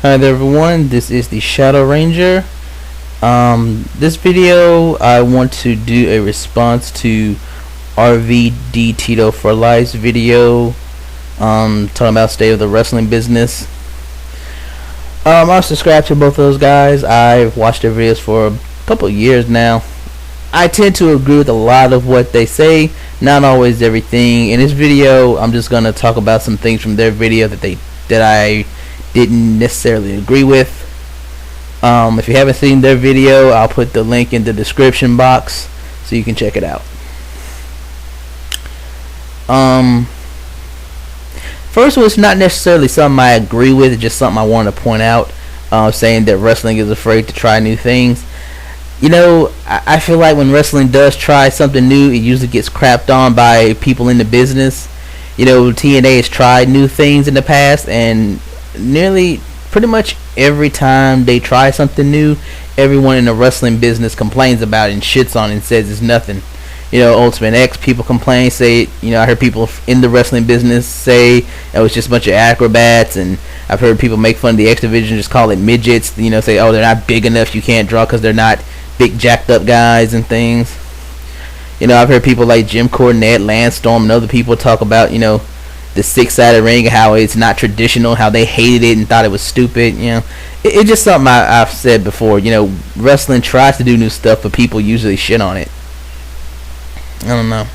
Hi there everyone, this is the Shadow Ranger. This video I want to do a response to RVD Tito for Life's video talking about state of the wrestling business. I'm subscribed to both of those guys. I've watched their videos for a couple of years now. I tend to agree with a lot of what they say, not always everything. In this video I'm just gonna talk about some things from their video that I didn't necessarily agree with. If you haven't seen their video, I'll put the link in the description box so you can check it out. First of all, it's not necessarily something I agree with, it's just something I want to point out, saying that wrestling is afraid to try new things. You know, I feel like when wrestling does try something new, it usually gets crapped on by people in the business. You know, TNA has tried new things in the past, and pretty much every time they try something new, everyone in the wrestling business complains about it and shits on it and says it's nothing. You know, Ultimate X, people complain, say, you know, I heard people in the wrestling business say it was just a bunch of acrobats, and I've heard people make fun of the X division, just call it midgets, you know, say, oh, they're not big enough, you can't draw because they're not big jacked up guys and things. You know, I've heard people like Jim Cornette, Lance Storm, and other people talk about, you know, the six-sided ring, how it's not traditional, how they hated it and thought it was stupid. You know, it's just something I've said before. You know, wrestling tries to do new stuff, but people usually shit on it. I don't know.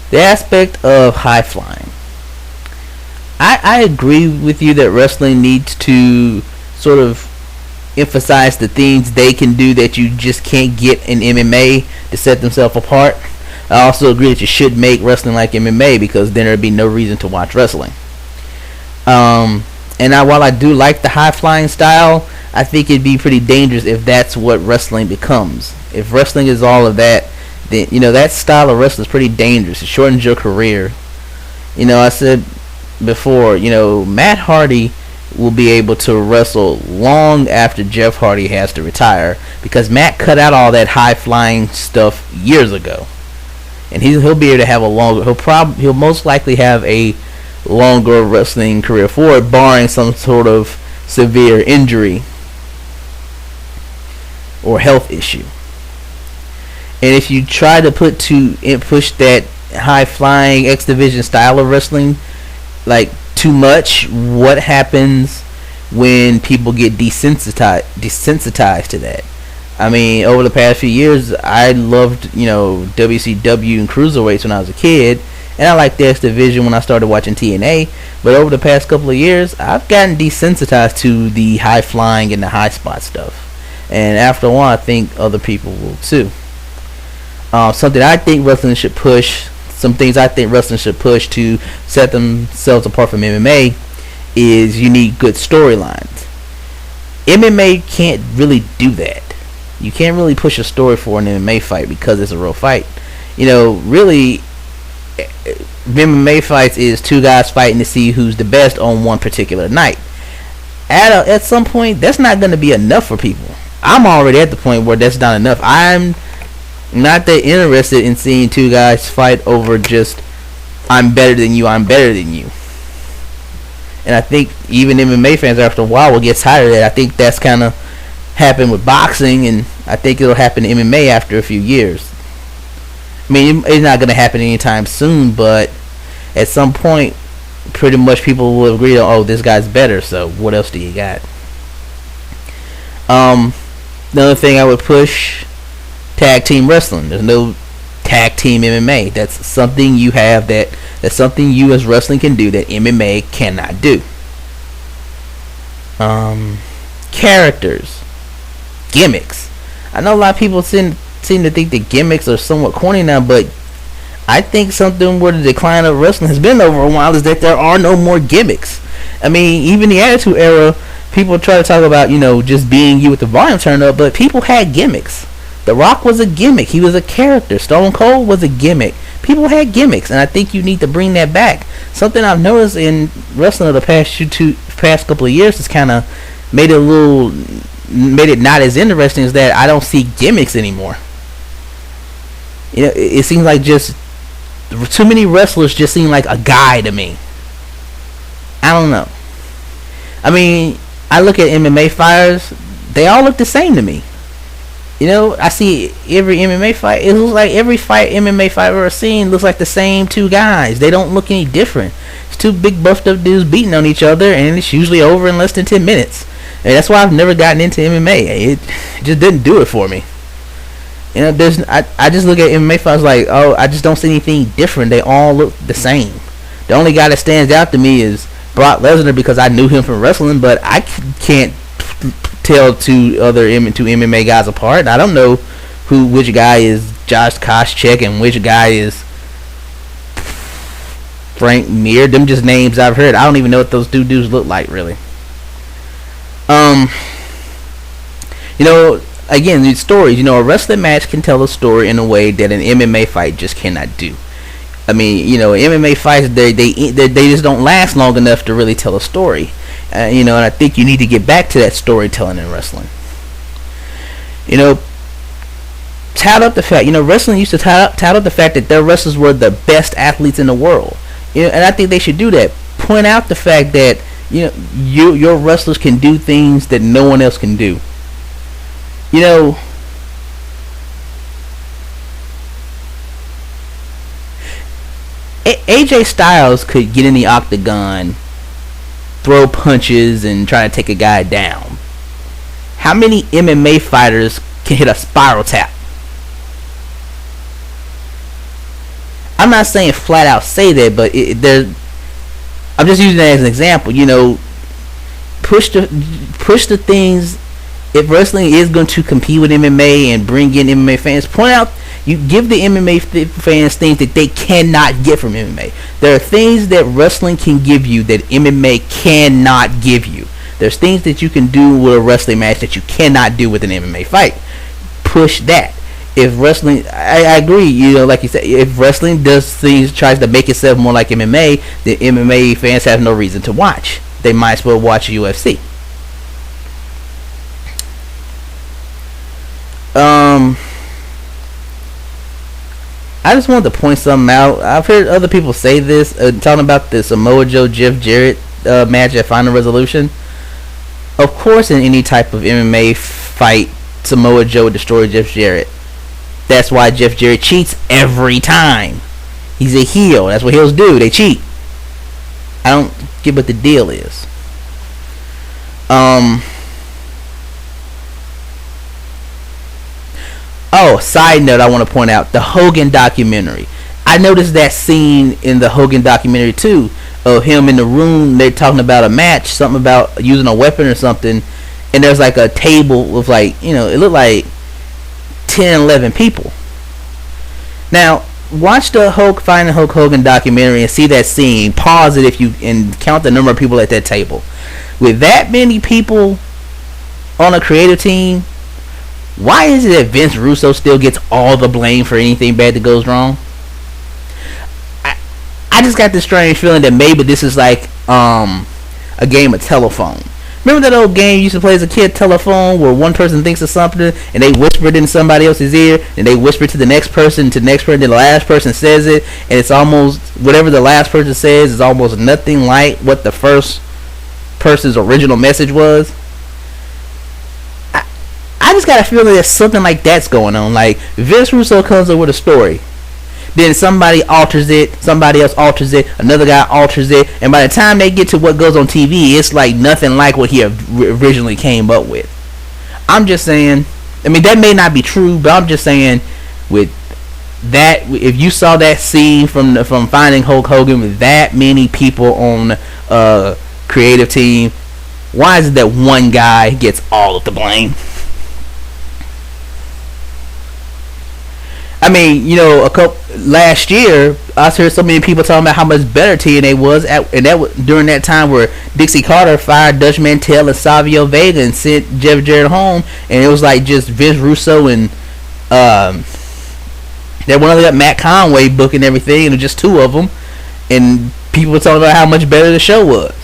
The aspect of high flying, I agree with you that wrestling needs to sort of emphasize the things they can do that you just can't get in MMA to set themselves apart. I also agree that you should make wrestling like MMA, because then there'd be no reason to watch wrestling. And while I do like the high flying style, I think it'd be pretty dangerous if that's what wrestling becomes. If wrestling is all of that, then, you know, that style of wrestling is pretty dangerous. It shortens your career. You know, I said before, you know, Matt Hardy will be able to wrestle long after Jeff Hardy has to retire, because Matt cut out all that high flying stuff years ago. And he'll be able to have a longer. He'll most likely have a longer wrestling career forward, barring some sort of severe injury or health issue. And if you try to push that high flying X Division style of wrestling like too much, what happens when people get desensitized to that? I mean, over the past few years, I loved, you know, WCW and cruiserweights when I was a kid, and I liked the X Division when I started watching TNA. But over the past couple of years, I've gotten desensitized to the high flying and the high spot stuff, and after a while, I think other people will too. Something I think wrestling should push, some things I think wrestling should push to set themselves apart from MMA, is you need good storylines. MMA can't really do that. You can't really push a story for an MMA fight because it's a real fight. You know, really, MMA fights is two guys fighting to see who's the best on one particular night. At some point, that's not going to be enough for people. I'm already at the point where that's not enough. I'm not that interested in seeing two guys fight over just, I'm better than you, I'm better than you. And I think even MMA fans after a while will get tired of that. I think that's kind of happened with boxing, and I think it'll happen in MMA after a few years. I mean, it's not going to happen anytime soon, but at some point, pretty much people will agree on, oh, this guy's better, so what else do you got? Another thing I would push, tag team wrestling. There's no tag team MMA. That's something you have that's something you as wrestling can do that MMA cannot do. Characters. Gimmicks. I know a lot of people seem to think that gimmicks are somewhat corny now, but I think something where the decline of wrestling has been over a while is that there are no more gimmicks. I mean, even the Attitude Era, people try to talk about, you know, just being you with the volume turned up, but people had gimmicks. The Rock was a gimmick. He was a character. Stone Cold was a gimmick. People had gimmicks, and I think you need to bring that back. Something I've noticed in wrestling of the past couple of years has kind of made it not as interesting, is that I don't see gimmicks anymore. You know, it seems like just too many wrestlers just seem like a guy to me. I don't know. I mean, I look at MMA fighters; they all look the same to me. You know, I see every MMA fight. It looks like every MMA fight I've ever seen looks like the same two guys. They don't look any different. It's two big buffed up dudes beating on each other, and it's usually over in less than 10 minutes. And that's why I've never gotten into MMA. It just didn't do it for me. You know, I just look at MMA fights like, oh, I just don't see anything different. They all look the same. The only guy that stands out to me is Brock Lesnar because I knew him from wrestling, but I can't tell two MMA guys apart. I don't know which guy is Josh Koscheck and which guy is Frank Mir. Them just names I've heard. I don't even know what those two dudes look like really. You know, again, these stories. You know, a wrestling match can tell a story in a way that an MMA fight just cannot do. I mean, you know, MMA fights they just don't last long enough to really tell a story. You know, and I think you need to get back to that storytelling in wrestling. You know, tout up the fact. You know, wrestling used to tout up the fact that their wrestlers were the best athletes in the world. You know, and I think they should do that. Point out the fact that you know your wrestlers can do things that no one else can do. You know, AJ Styles could get in the octagon, throw punches, and try to take a guy down. How many MMA fighters can hit a spiral tap? I'm not saying flat out say that, but I'm just using that as an example. You know, push the things. If wrestling is going to compete with MMA and bring in MMA fans, point out, you give the MMA fans things that they cannot get from MMA. There are things that wrestling can give you that MMA cannot give you. There's things that you can do with a wrestling match that you cannot do with an MMA fight. Push that. If wrestling, I agree, you know, like you said, if wrestling does things, tries to make itself more like MMA, then MMA fans have no reason to watch. They might as well watch UFC. I just wanted to point something out. I've heard other people say this, talking about the Samoa Joe Jeff Jarrett match at Final Resolution. Of course, in any type of MMA fight, Samoa Joe would destroy Jeff Jarrett. That's why Jeff Jarrett cheats every time. He's a heel. That's what heels do. They cheat. I don't get what the deal is. Oh, side note I want to point out, the Hogan documentary. I noticed that scene in the Hogan documentary too, of him in the room, they're talking about a match, something about using a weapon or something, and there's like a table with like, you know, it looked like 10, 11 people. Now, watch the Finding Hulk Hogan documentary and see that scene, pause it if you, and count the number of people at that table. With that many people on a creative team, why is it that Vince Russo still gets all the blame for anything bad that goes wrong? I just got this strange feeling that maybe this is like a game of telephone. Remember that old game you used to play as a kid, telephone, where one person thinks of something and they whisper it in somebody else's ear, and they whisper it to the next person, and the last person says it, and it's almost, whatever the last person says is almost nothing like what the first person's original message was. I just got a feeling that something like that's going on. Like, Vince Russo comes up with a story, then somebody alters it, somebody else alters it, another guy alters it, and by the time they get to what goes on TV, it's like nothing like what he originally came up with. I'm just saying, I mean, that may not be true, but I'm just saying, with that, if you saw that scene from Finding Hulk Hogan with that many people on creative team, why is it that one guy gets all of the blame? I mean, you know, last year I heard so many people talking about how much better TNA was, and that was during that time where Dixie Carter fired Dutch Mantell and Savio Vega and sent Jeff Jarrett home, and it was like just Vince Russo and that one other Matt Conway booking everything, and it was just two of them, and people were talking about how much better the show was.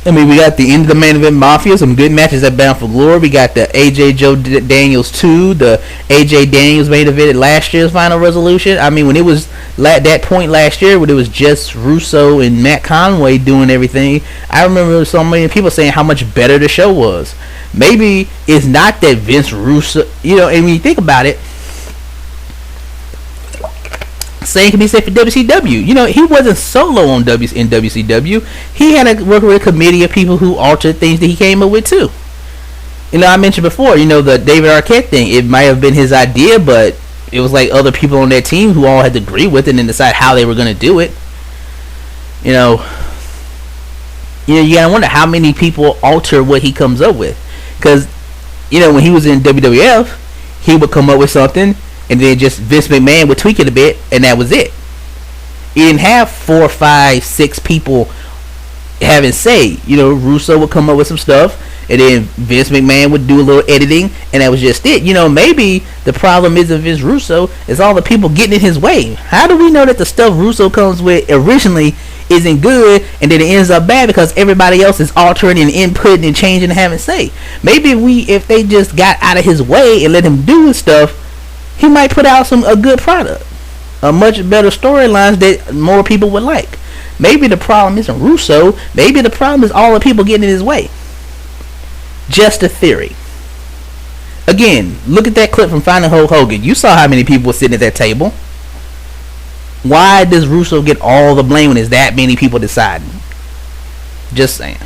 I mean, we got the end of the main event Mafia, some good matches at Bound for Glory. We got the AJ Joe Daniels 2, the AJ Daniels main event at last year's Final Resolution. I mean, when it was that point last year, when it was just Russo and Matt Conway doing everything, I remember so many people saying how much better the show was. Maybe it's not that Vince Russo, and when you think about it, same can be said for WCW. He wasn't solo in WCW. He had to work with a committee of people who altered things that he came up with too. I mentioned before, the David Arquette thing. It might have been his idea, but it was like other people on that team who all had to agree with it and then decide how they were going to do it. You gotta wonder how many people alter what he comes up with. Because, when he was in WWF, he would come up with something, and then just Vince McMahon would tweak it a bit, and that was it. He didn't have 4, 5, 6 people having say. Russo would come up with some stuff, and then Vince McMahon would do a little editing, and that was just it. Maybe the problem isn't Vince Russo, it's all the people getting in his way. How do we know that the stuff Russo comes with originally isn't good, and then it ends up bad because everybody else is altering and inputting and changing and having say? Maybe if they just got out of his way and let him do his stuff, he might put out a good product, a much better storylines that more people would like. Maybe the problem isn't Russo. Maybe the problem is all the people getting in his way. Just a theory. Again, look at that clip from Finding Hulk Hogan. You saw how many people were sitting at that table. Why does Russo get all the blame when there's that many people deciding? Just saying.